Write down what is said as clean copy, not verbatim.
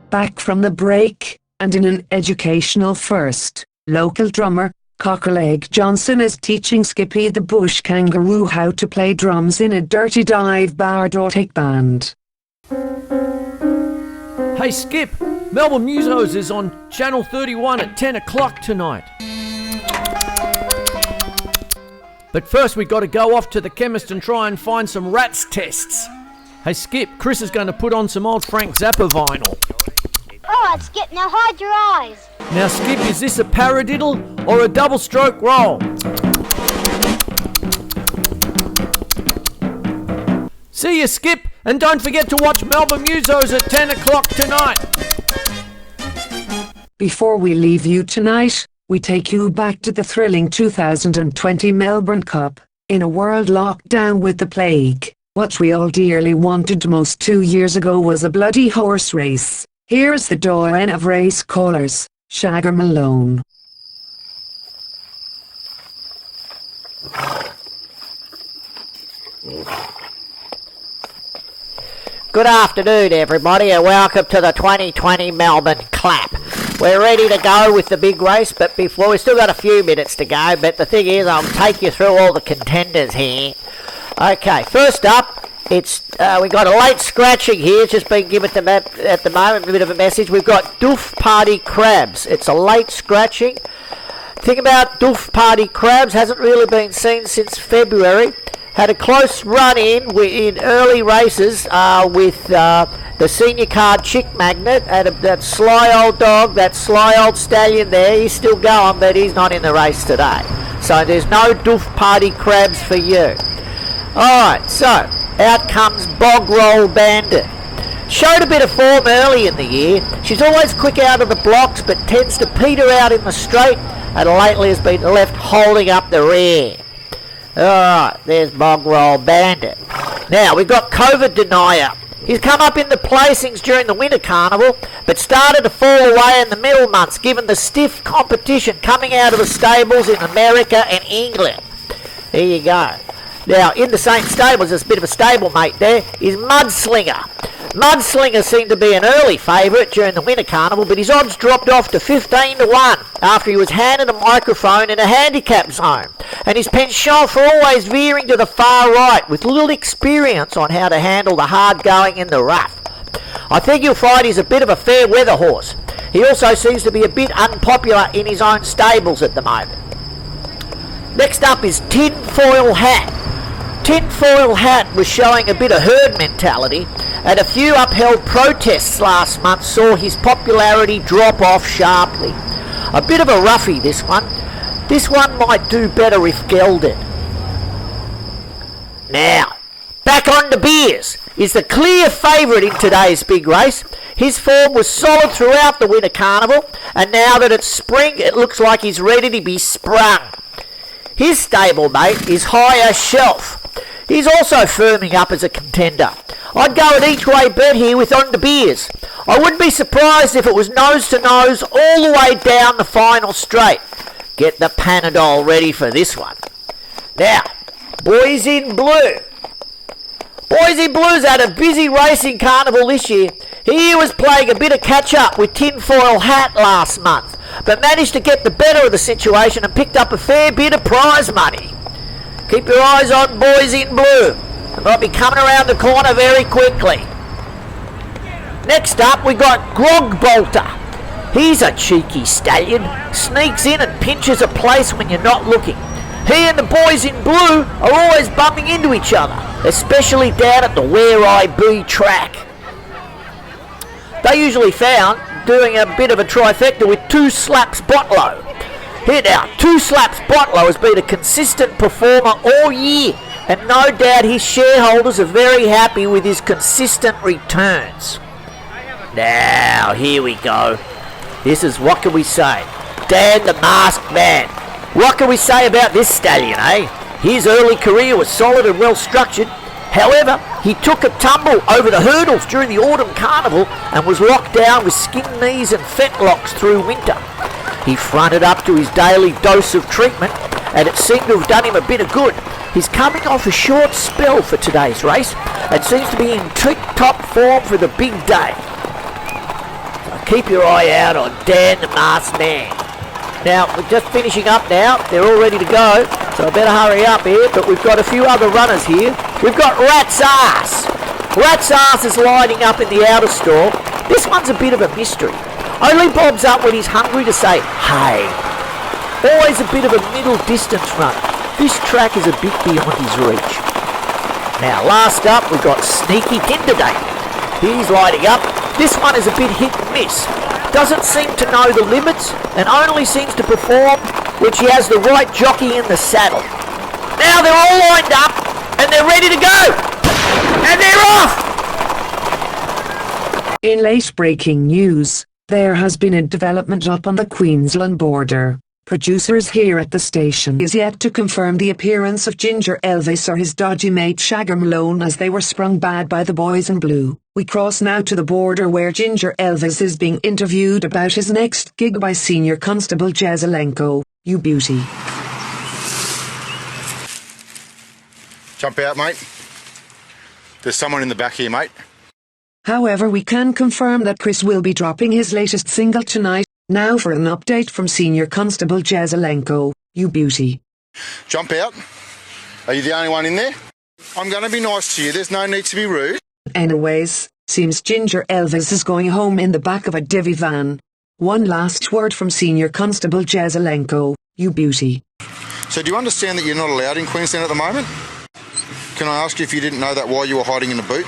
Back from the break, and in an educational first, local drummer, Cockerleg Johnson is teaching Skippy the Bush Kangaroo how to play drums in a dirty dive bardotic band. Hey Skip, Melbourne Musos is on Channel 31 at 10 o'clock tonight. But first we got to go off to the chemist and try and find some rats tests. Hey Skip, Chris is going to put on some old Frank Zappa vinyl. Alright Skip, now hide your eyes. Now Skip, is this a paradiddle or a double stroke roll? See you Skip, and don't forget to watch Melbourne Musos at 10 o'clock tonight. Before we leave you tonight, we take you back to the thrilling 2020 Melbourne Cup. In a world locked down with the plague, what we all dearly wanted most 2 years ago was a bloody horse race. Here's the doyen of race callers, Shagger Malone. Good afternoon everybody, and welcome to the 2020 Melbourne Clap. We're ready to go with the big race, but before, we've still got a few minutes to go, but the thing is, I'll take you through all the contenders here. Okay, first up, we got a late scratching here. It's just been given to at the moment, a bit of a message. We've got Doof Party Crabs. It's a late scratching. Thing about Doof Party Crabs, hasn't really been seen since February. Had a close run in early races with the senior card Chick Magnet, and that sly old dog, that sly old stallion there. He's still going, but he's not in the race today. So there's no Doof Party Crabs for you. Alright, so out comes Bog Roll Bandit. Showed a bit of form early in the year. She's always quick out of the blocks, but tends to peter out in the straight, and lately has been left holding up the rear. Alright, there's Bog Roll Bandit. Now, we've got COVID Denier. He's come up in the placings during the Winter Carnival, but started to fall away in the middle months, given the stiff competition coming out of the stables in America and England. There you go. Now, in the same stables, there's a bit of a stablemate there, is Mudslinger. Mudslinger seemed to be an early favourite during the Winter Carnival, but his odds dropped off to 15-1 after he was handed a microphone in a handicap zone, and his penchant for always veering to the far right with little experience on how to handle the hard going in the rough. I think you'll find he's a bit of a fair weather horse. He also seems to be a bit unpopular in his own stables at the moment. Next up is Tinfoil Hat. Tinfoil Hat was showing a bit of herd mentality, and a few upheld protests last month saw his popularity drop off sharply. A bit of a roughie, this one. This one might do better if gelded. Now, back on the beers is the clear favourite in today's big race. His form was solid throughout the Winter Carnival, and now that it's spring, it looks like he's ready to be sprung. His stablemate is Higher Shelf. He's also firming up as a contender. I'd go an each-way bet here with On the Beers. I wouldn't be surprised if it was nose-to-nose all the way down the final straight. Get the Panadol ready for this one. Now, Boys in Blue. Boys in Blue's had a busy racing carnival this year. He was playing a bit of catch-up with Tinfoil Hat last month, but managed to get the better of the situation and picked up a fair bit of prize money. Keep your eyes on Boys in Blue. They might be coming around the corner very quickly. Next up, we got Grog Bolter. He's a cheeky stallion. Sneaks in and pinches a place when you're not looking. He and the Boys in Blue are always bumping into each other, especially down at the Where I Be track. They usually found doing a bit of a trifecta with Two Slaps Botlow. Here now, Two Slaps Botlow has been a consistent performer all year, and no doubt his shareholders are very happy with his consistent returns. Now, here we go. This is What Can We Say? Dan the Masked Man. What can we say about this stallion, eh? His early career was solid and well structured. However, he took a tumble over the hurdles during the autumn carnival and was locked down with skin knees and fetlocks through winter. He fronted up to his daily dose of treatment, and it seemed to have done him a bit of good. He's coming off a short spell for today's race and seems to be in tip-top form for the big day. keep your eye out on Dan the Masked Man. Now, we're just finishing up now. They're all ready to go, so I better hurry up here. But we've got a few other runners here. We've got Rat's Ass. Rat's Ass is lining up in the outer stall. This one's a bit of a mystery. Only bobs up when he's hungry to say, hey. Always a bit of a middle distance runner. This track is a bit beyond his reach. Now, last up, we've got Sneaky Tinder Date. He's lighting up. This one is a bit hit and miss. Doesn't seem to know the limits and only seems to perform when she has the right jockey in the saddle. Now they're all lined up and they're ready to go. And they're off! In late breaking news, there has been a development up on the Queensland border. Producers here at the station is yet to confirm the appearance of Ginger Elvis or his dodgy mate Shagger Malone as they were sprung bad by the boys in blue. We cross now to the border where Ginger Elvis is being interviewed about his next gig by Senior Constable Jezelenko. You beauty. Jump out, mate. There's someone in the back here, mate. However, we can confirm that Chris will be dropping his latest single tonight. Now for an update from Senior Constable Jezelenko. You beauty. Jump out. Are you the only one in there? I'm going to be nice to you. There's no need to be rude. Anyways, seems Ginger Elvis is going home in the back of a divvy van. One last word from Senior Constable Jezelenko. You beauty. So do you understand that you're not allowed in Queensland at the moment? Can I ask you if you didn't know that while you were hiding in the boot?